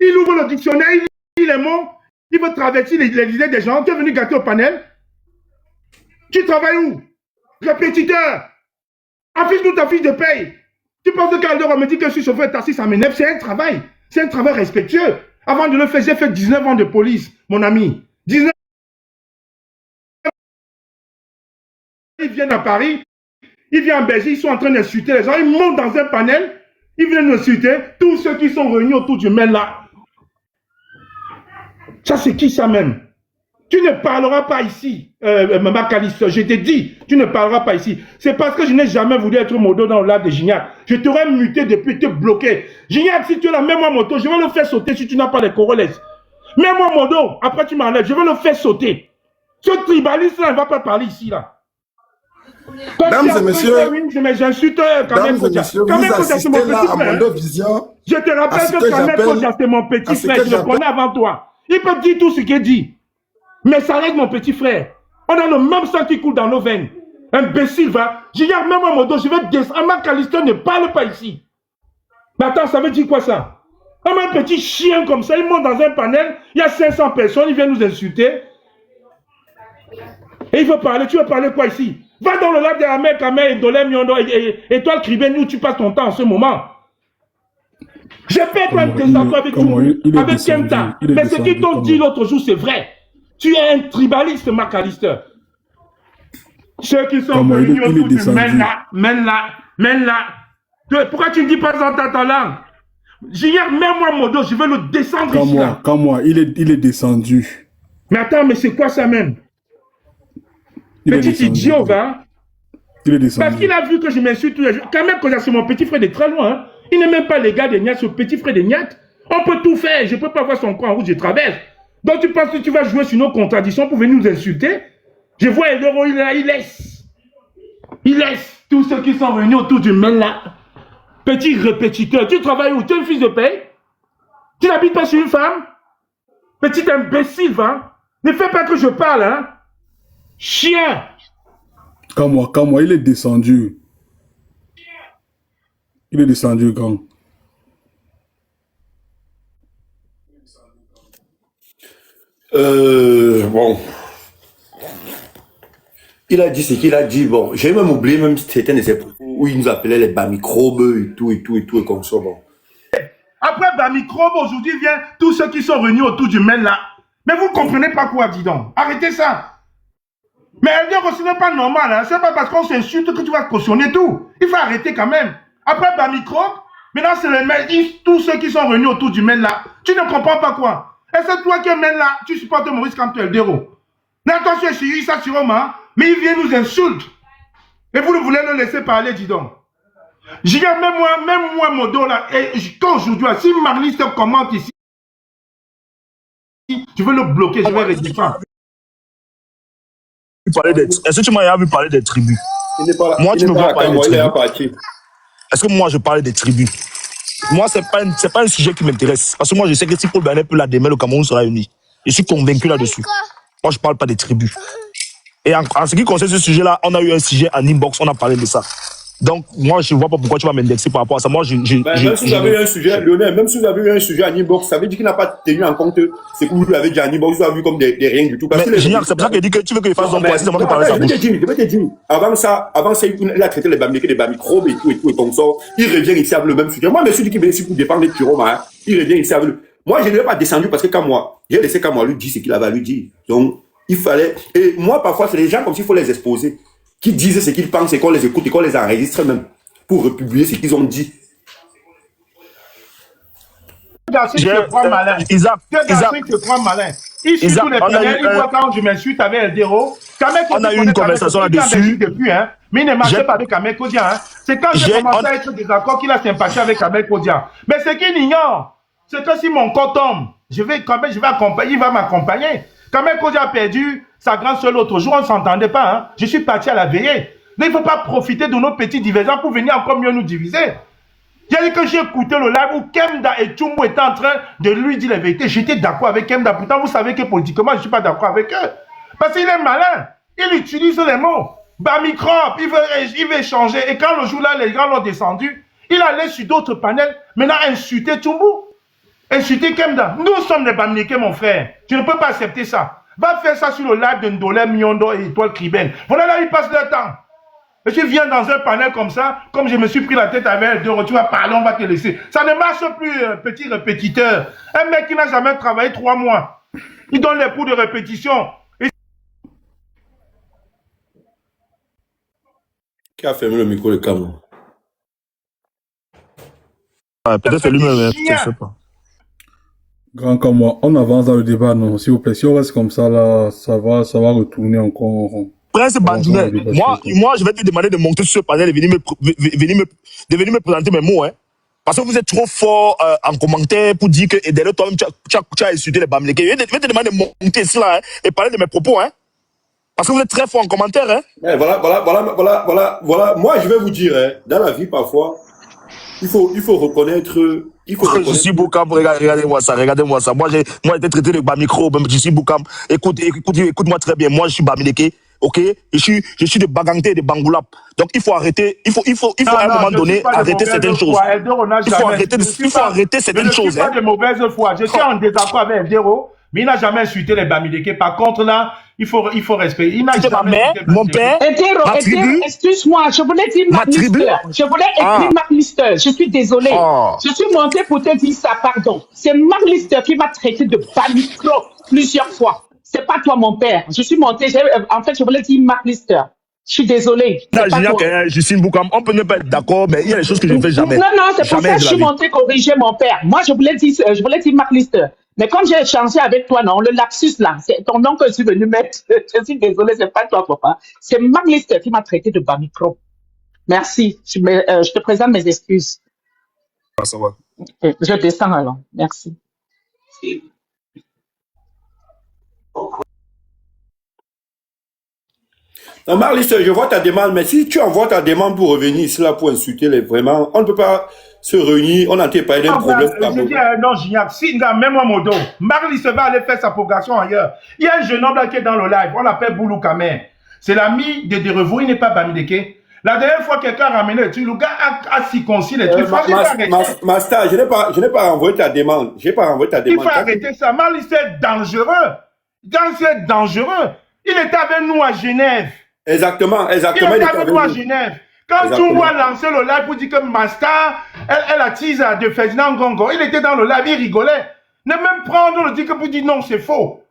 Il ouvre le dictionnaire, il lit les mots, il veut traverser les idées des gens. Tu es venu gâter au panel. Tu travailles où? Répétiteur. Affiche-nous ta fiche de paie. Tu penses que Caldero me dit que je suis chauffeur de taxi, ça m'énerve. C'est un travail. C'est un travail respectueux. Avant de le faire, j'ai fait 19 ans de police, mon ami. 19 ans. Ils viennent à Paris, ils viennent en Belgique, ils sont en train d'insulter les gens. Ils montent dans un panel. Ils viennent nous insulter, tous ceux qui sont réunis autour du mail là. Ça, c'est qui ça même? Tu ne parleras pas ici, Mama Calisto. Je t'ai dit, tu ne parleras pas ici. C'est parce que je n'ai jamais voulu être modo dans le live de Gignac. Je t'aurais muté depuis, te bloqué. Gignac, si tu es là, mets-moi moto, je vais le faire sauter si tu n'as pas les Coroles. Mets-moi modo, après tu m'enlèves, je vais le faire sauter. Ce tribaliste là, il ne va pas parler ici là. Mesdames et messieurs, j'insulte quand même. Vous assistez là à Mondo Vision. Je te rappelle que Kamel Kodja, c'est mon petit frère, je le connais avant toi. Il peut dire tout ce qu'il dit. Mais ça reste mon petit frère. On a le même sang qui coule dans nos veines. Imbécile, va. J'ai dit, même à Mondo, je vais descendre. Ama Calisto ne parle pas ici. Mais attends, ça veut dire quoi ça? Un petit chien comme ça, il monte dans un panel, il y a 500 personnes, il vient nous insulter. Et il veut parler, tu veux parler quoi ici? Va dans le lac de la mer, Kamer, Ndolem, Yondo, et toi, le Kribén, où tu passes ton temps en ce moment. Je peux être un désaccord avec tout, avec Kemta. Mais ce qu'ils t'ont dit l'autre jour, c'est vrai. Tu es un tribaliste, Macalister. Ceux qui sont venus autour du mène-là. Pourquoi tu ne dis pas dans ta langue? Gignac, mets-moi modo, je vais le descendre ici. Comme moi, il est descendu. Mais attends, mais c'est quoi ça même? Petit idiot, va. Il est descendu. Parce qu'il a vu que je m'insulte tous les jours. Quand même, que c'est mon petit frère de très loin. Hein. Il n'est même pas les gars de Niat, ce petit frère de Niat. On peut tout faire. Je ne peux pas voir son coin en rouge, je traverse. Donc tu penses que tu vas jouer sur nos contradictions pour venir nous insulter? Je vois Eldero, il est là, il laisse. Il laisse tous ceux qui sont réunis autour du mail là. Petit répétiteur. Tu travailles où? Tu es un fils de paye? Tu n'habites pas chez une femme? Petit imbécile, va. Ne fais pas que je parle, hein. Chien! Comme moi, il est descendu. Il est descendu, grand. Bon. Il a dit ce qu'il a dit. Bon, j'ai même oublié même certains de ses propos où il nous appelait les bamicrobes et tout, et comme ça. Bon. Après bamicrobe, aujourd'hui vient tous ceux qui sont réunis autour du mail là. Mais vous ne comprenez pas quoi, dis donc. Arrêtez ça. Mais Eldero, ce n'est pas normal. Hein. Ce n'est pas parce qu'on s'insulte que tu vas cautionner tout. Il faut arrêter quand même. Après bamicrobe, maintenant c'est les mails, tous ceux qui sont réunis autour du mail là. Tu ne comprends pas quoi. Et c'est toi qui es mail là, tu supportes Maurice Kamto Eldero. Mais attention, chérie, ça sur Roma, mais il vient nous insulter. Et vous ne voulez le laisser parler, dis donc. Je dis, même moi, Modo là, et qu'aujourd'hui, si Marlis te commente ici, je vais le bloquer, je vais redescendre. Est-ce que tu m'as vu parler des tribus? Moi, tu me vois parler des tribus. Est-ce que moi, je parle des tribus? Moi, c'est pas un sujet qui m'intéresse. Parce que moi, je sais que si Paul Bernet peut la demain, le Cameroun sera uni. Je suis convaincu là-dessus. Moi, je parle pas des tribus. Et en ce qui concerne ce sujet-là, on a eu un sujet en inbox, on a parlé de ça. Donc, moi, je ne vois pas pourquoi tu vas m'indexer par rapport à ça. Moi, même si vous avez eu un sujet, Lionel, même si vous avez eu un sujet à Nibox, ça veut dire qu'il n'a pas tenu en compte ce que vous lui avez dit à Nibox, vous avez vu comme des rien du tout. Mais Gignac, c'est pour ça qu'il dit que tu veux qu'il fasse son poids, c'est moi qui parle sa bouche. Je vais te dire, avant ça, il a traité les bamikés, des bamicrobes et tout, et comme ça. Il revient ici avec le même sujet. Moi, je me suis dit qu'il venait ici pour défendre les Turoma, hein. Il revient ici avec le... Moi, je ne l'ai pas descendu parce que quand moi, j'ai laissé quand moi lui dire ce qu'il avait à lui dire. Donc, il fallait... Et moi, parfois, c'est les gens comme s'il faut les exposer, qui disent ce qu'ils pensent et qu'on les écoute et qu'on les enregistre même, pour republier ce qu'ils ont dit. Isaac, te crois malin. Ici, tous les panels, il voit quand je m'insulte avec Eldero. On a eu une conversation là-dessus. Mais il ne marchait pas avec Kamel Kodia. Hein. C'est quand j'ai commencé à être désaccord qu'il a sympathié avec Kamel Kodia. Mais ce qu'il ignore, c'est que si mon corps tombe, je vais accompagner, il va m'accompagner. Kamel Kodia a perdu sa grande sœur l'autre jour, on ne s'entendait pas. Hein. Je suis parti à la veillée. Mais il ne faut pas profiter de nos petits divergences pour venir encore mieux nous diviser. J'ai dit que j'ai écouté le live où Kemda et Tchumbo étaient en train de lui dire la vérité. J'étais d'accord avec Kemda. Pourtant, vous savez que politiquement, je ne suis pas d'accord avec eux. Parce qu'il est malin. Il utilise les mots. Bamicrobe, il veut échanger. Et quand le jour-là, les gars l'ont descendu, il allait sur d'autres panels. Maintenant, insulter Tchumbo. Insulter Kemda. Nous sommes des Bamikés, mon frère. Tu ne peux pas accepter ça. Va faire ça sur le live de Ndolé, Miondo et Étoile Kriben. Voilà là, ils passent leur temps. Et tu viens dans un panel comme ça, comme je me suis pris la tête avec deux, tu vas parler, on va te laisser. Ça ne marche plus, petit répétiteur. Un mec qui n'a jamais travaillé 3 mois, il donne les cours de répétition. Qui a fermé le micro de Cameroun? Peut-être c'est lui-même, je ne sais pas. Grand comme moi, on avance dans le débat, non, s'il vous plaît. Si on reste comme ça, là, ça va retourner encore. Prince Bandounet, moi, je vais te demander de monter sur ce panel et de venir me présenter mes mots, hein. Parce que vous êtes trop fort en commentaire pour dire que, et derrière toi-même, tu as insulté les Bamlékés. Je vais te demander de monter ici, là, hein, et parler de mes propos, hein. Parce que vous êtes très fort en commentaire, hein. Ouais, voilà. Moi, je vais vous dire, hein, dans la vie, parfois, il faut reconnaître... Je suis Boukam, regardez-moi ça. Moi, j'ai été traité de Bamikro, je suis Boukam. Écoute-moi très bien. Moi, je suis Bamileke, ok? Je suis de Baganté et de Bangoulap. Donc, il faut arrêter, il faut à un moment donné arrêter certaines choses. Il faut arrêter certaines choses. Je ne suis pas de mauvaise foi. Je suis en désaccord avec Eldero, mais il n'a jamais insulté les Bamileke. Par contre, là, il faut respecter. Il n'a jamais insulté mon père, ma tribu. Excuse-moi, je voulais dire Mark Lister. Je voulais écrire Mark Lister. Je suis désolé. Je suis monté pour te dire ça, pardon. C'est Mark Lister qui m'a traité de Bamikro plusieurs fois. C'est pas toi, mon père. Je suis monté. En fait, je voulais dire Mark Lister. Je suis désolé. Justine Boukam, on peut ne pas être d'accord, mais il y a des choses que je ne fais jamais. Non, c'est pour ça que je suis monté corriger mon père. Moi, je voulais dire Mark Lister. Mais comme j'ai échangé avec toi, non, le lapsus là, c'est ton nom que je suis venu mettre. Je suis désolé, c'est pas toi, papa. C'est Mark Lister qui m'a traité de Bamikro. Merci. Je te présente mes excuses. Ça va. Je descends alors. Merci. Non, Marliste, je vois ta demande, mais si tu envoies ta demande pour revenir ici là pour insulter les vraiment, on ne peut pas se réunir, on a été parlé d'un problème. Je dis, non, Gignac, si, mets-moi mon dos. Marliste va aller faire sa progression ailleurs. Il y a un jeune homme là qui est dans le live, on l'appelle Boulou Kamer. C'est l'ami de Derevaux, il n'est pas Bamileke. La dernière fois, quelqu'un a ramené le truc, le gars a circoncis les trucs. Master, je n'ai pas envoyé ta demande. Il faut arrêter ça. Marliste est dangereux. Dangereux. Il était avec nous à Genève. Exactement. Il était avec nous à Genève. Quand tout le monde a lancé le live pour dire que Master, elle attise de Ferdinand Gongo, il était dans le live, il rigolait. Ne même prendre le ticket pour dire non, c'est faux.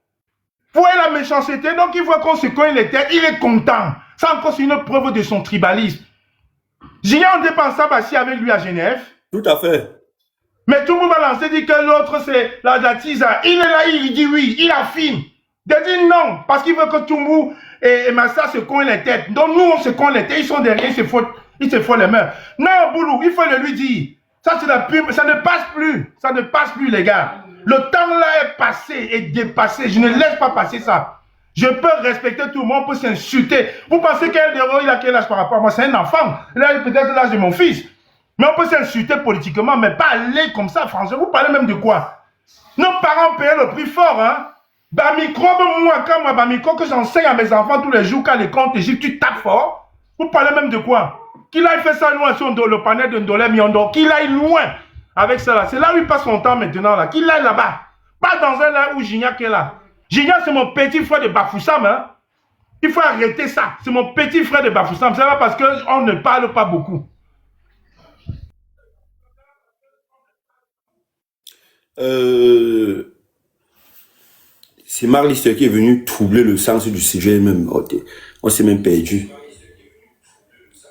Vous voyez la méchanceté, donc il voit qu'on se cogne les têtes, il est content. Ça encore, c'est une preuve de son tribalisme. J'ai un dépensable assis avec lui à Genève. Tout à fait. Mais tout le monde va lancer, dit que l'autre c'est la tisa. Il est là, il dit oui, il affirme. Il dit non, parce qu'il veut que Toumou et Massa se cognent les têtes. Donc nous, on se cogne les têtes, ils sont derrière, ils se font les mains. Non, Boulou, il faut le lui dire. Ça, c'est la pub, ça ne passe plus. Ça ne passe plus, les gars. Le temps là est passé, est dépassé. Je ne laisse pas passer ça. Je peux respecter tout le monde, on peut s'insulter. Vous pensez qu'Eldero, il a quel âge par rapport à moi? C'est un enfant. Il a peut-être l'âge de mon fils. Mais on peut s'insulter politiquement, mais pas aller comme ça, franchement. Vous parlez même de quoi? Nos parents payaient le prix fort, hein. Bamikro, moi, quand moi, Bamikro, que j'enseigne à mes enfants tous les jours, quand les comptes, tu tapes fort. Vous parlez même de quoi? Qu'il aille faire ça loin sur le panel de Ndolé Miondo. Qu'il aille loin avec ça là. C'est là où il passe son temps maintenant là. Qu'il aille là-bas. Pas dans un là où Gignac est là. Gignac, c'est mon petit frère de Bafoussam. Hein? Il faut arrêter ça. C'est mon petit frère de Bafoussam. C'est pas parce qu'on ne parle pas beaucoup. C'est Marlister qui est venu troubler le sens du sujet même. On s'est même perdu.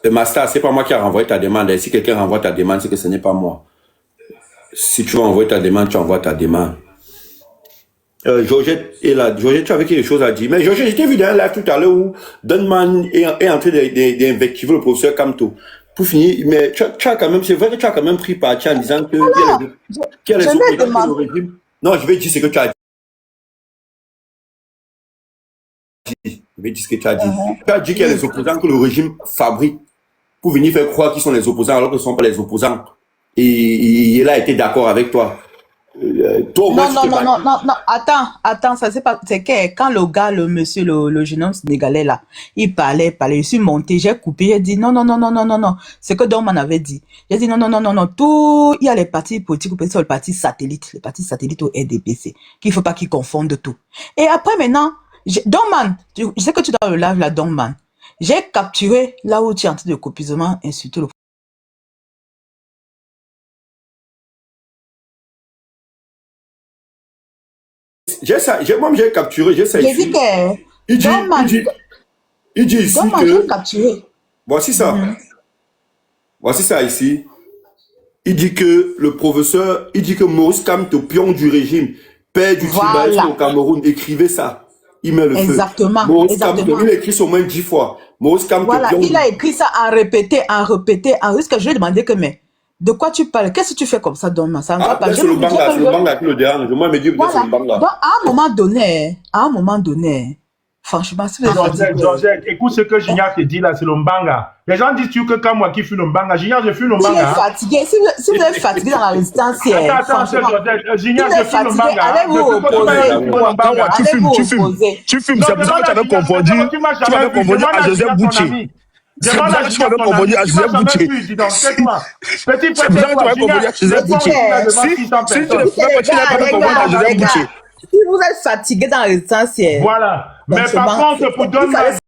Master, c'est pas moi qui a renvoyé ta demande. Si quelqu'un renvoie ta demande, c'est que ce n'est pas moi. Si tu veux envoyer ta demande, tu envoies ta demande. Georgette est là. Georgette, tu avais quelque chose à dire. Mais Georgette, je t'ai vu dans un live tout à l'heure où Dunman est en train d'invectiver le professeur Kamto. Pour finir, mais tu as quand même, c'est vrai que tu as quand même pris parti en disant que qu'il y a les opposants au régime. Non, je vais dire ce que tu as dit. Je vais dire ce que tu as dit. Tu as dit qu'il y a les opposants que le régime fabrique pour venir faire croire qu'ils sont les opposants alors que ce ne sont pas les opposants. Et il a été d'accord avec toi. Toi non, attends, ça c'est pas, c'est que quand le gars, le monsieur, le jeune homme sénégalais là, il parlait, je suis monté, j'ai coupé, j'ai dit non, c'est que Dorman avait dit. J'ai dit non, tout, il y a les partis politiques, le parti satellite au RDPC, qu'il faut pas qu'ils confondent tout. Et après maintenant, Dorman, je sais que tu dois le live là, Dorman, j'ai capturé là où tu es en train de copisement insulter le moi j'ai capturé, j'ai ça ici. Il dit ici que... capturé. Voici ça. Voici ça ici. Il dit que le professeur, il dit que Maurice Kamto, pion du régime, père du tribalisme au Cameroun, écrivait ça. Il met le feu. Maurice Kamto, il a écrit ça au moins 10 fois. Maurice Kamto, il a écrit ça en répété, en risque. Je lui ai demandé que, mais, de quoi tu parles? Qu'est-ce que tu fais comme ça, Dorman? Ça ne va pas. C'est le banga qui le dérange. Moi, je me dis que c'est le banga. Donc, à un moment donné, franchement, si vous Georgette, écoute ce que Gignac te dit là, c'est le mbanga. Les gens disent que quand moi qui fume le mbanga, Gignac, je fume le mbanga. Si vous êtes fatigué dans la résistance, attends, Gignac, je fume le mbanga. Allez-vous opposer. Tu fumes, c'est pour ça que tu avais confondu. Tu m'avais confondu à Joseph Boutier. C'est pour ça que tu m'avais confondu à Joseph Boutier. C'est pour ça que tu m'avais confondu à Joseph Boutier. Si tu ne pouvais pas, tu n'avais pas confondu à Joseph Boutier. Si vous êtes fatigué dans la résistance, voilà. Mais par contre, pour Donman,